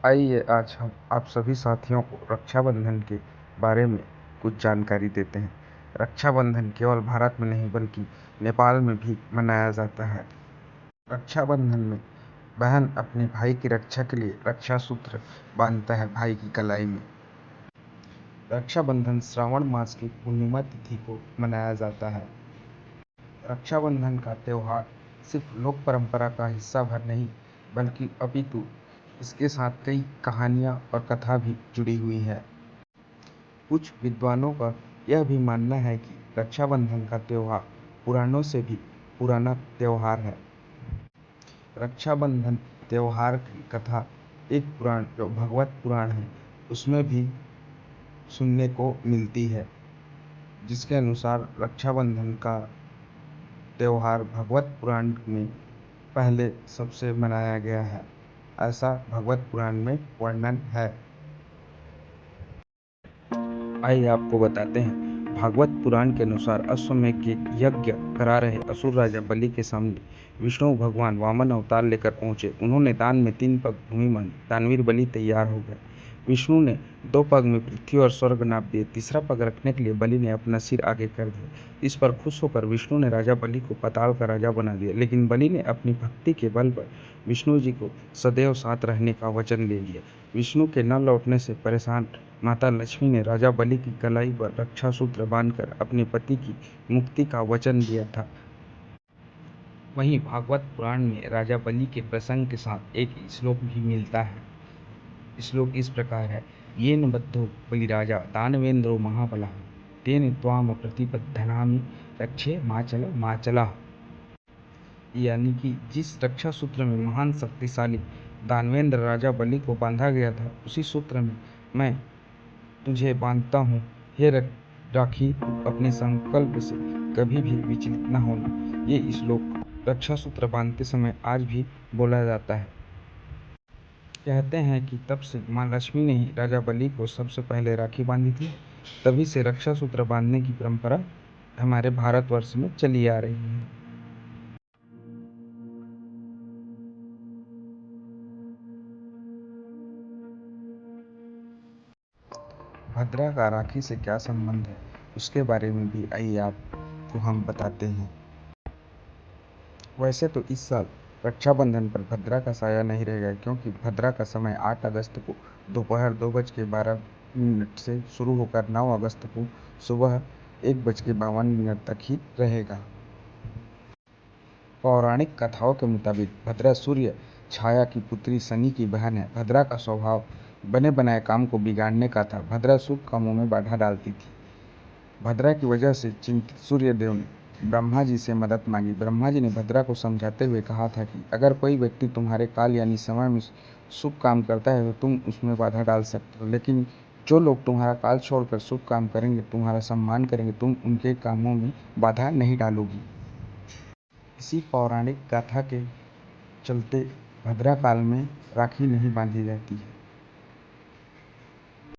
आइए आज हम आप सभी साथियों को रक्षाबंधन के बारे में कुछ जानकारी देते हैं। रक्षाबंधन केवल भारत में नहीं बल्कि नेपाल में भी मनाया जाता है। रक्षाबंधन में बहन अपने भाई की रक्षा के लिए रक्षा सूत्र बांधता है भाई की कलाई में। रक्षाबंधन श्रावण मास की पूर्णिमा तिथि को मनाया जाता है। रक्षाबंधन का त्योहार सिर्फ लोक परंपरा का हिस्सा भर नहीं बल्कि अपितु इसके साथ कई कहानियाँ और कथा भी जुड़ी हुई है। कुछ विद्वानों का यह भी मानना है कि रक्षाबंधन का त्योहार पुराणों से भी पुराना त्योहार है। रक्षाबंधन त्योहार की कथा एक पुराण जो भगवत पुराण है उसमें भी सुनने को मिलती है, जिसके अनुसार रक्षाबंधन का त्योहार भगवत पुराण में पहले सबसे मनाया गया है, ऐसा भगवत पुराण में वर्णन है। आइए आपको बताते हैं। भागवत पुराण के अनुसार अश्वमेध के यज्ञ करा रहे असुर राजा बलि के सामने विष्णु भगवान वामन अवतार लेकर पहुंचे। उन्होंने दान में 3 पग भूमि मांगी। दानवीर बलि तैयार हो गए। विष्णु ने 2 पग में पृथ्वी और स्वर्ग नाप दिए। तीसरा पग रखने के लिए बलि ने अपना सिर आगे कर दिया। इस पर खुश होकर विष्णु ने राजा बलि को पाताल का राजा बना दिया। लेकिन बलि ने अपनी भक्ति के बल पर विष्णु जी को सदैव साथ रहने का वचन ले लिया। विष्णु के न लौटने से परेशान माता लक्ष्मी ने राजा बलि की कलाई पर रक्षा सूत्र बांधकर अपने पति की मुक्ति का वचन दिया था। वहीं भागवत पुराण में राजा बलि के प्रसंग के साथ एक श्लोक भी मिलता है। श्लोक इस प्रकार है, येन बद्धो बलिराजा दानवेंद्रो महाबलः तेन त्वाम प्रतिबद्धनामि रक्षे माचल माचलः। यानी कि जिस रक्षा सूत्र में महान शक्तिशाली दानवेंद्र राजा बलि को बांधा गया था उसी सूत्र में मैं तुझे बांधता हूँ। हे राखी, तू अपने संकल्प से कभी भी विचलित न होना। ये श्लोक रक्षा सूत्र बांधते समय आज भी बोला जाता है। कहते हैं कि तब से माँ लक्ष्मी ने ही राजा बलि को सबसे पहले राखी बांधी थी। तभी से रक्षा सूत्र बांधने की परंपरा हमारे भारतवर्ष में चली आ रही है। भद्रा का राखी से क्या संबंध है उसके बारे में भी आइए आपको हम बताते हैं। वैसे तो इस साल रक्षाबंधन पर भद्रा का साया नहीं रहेगा, क्योंकि भद्रा का समय 8 अगस्त को दोपहर 2:12 से शुरू होकर 9 अगस्त को सुबह 1:52 तक ही रहेगा। पौराणिक कथाओं के मुताबिक भद्रा सूर्य छाया की पुत्री शनि की बहन है। भद्रा का स्वभाव बने बनाए काम को बिगाड़ने का था। भद्रा शुभ कामों में बाधा डालती थी। भद्रा की वजह से चिंतित सूर्यदेव ने ब्रह्मा जी से मदद मांगी। ब्रह्मा जी ने भद्रा को समझाते हुए कहा था कि अगर कोई व्यक्ति तुम्हारे काल यानी समय में शुभ काम करता है तो तुम उसमें बाधा डाल सकते हो, लेकिन जो लोग तुम्हारा काल छोड़कर शुभ काम करेंगे, तुम्हारा सम्मान करेंगे, तुम उनके कामों में बाधा नहीं डालोगी। इसी पौराणिक गाथा के चलते भद्रा काल में राखी नहीं बांधी जाती है।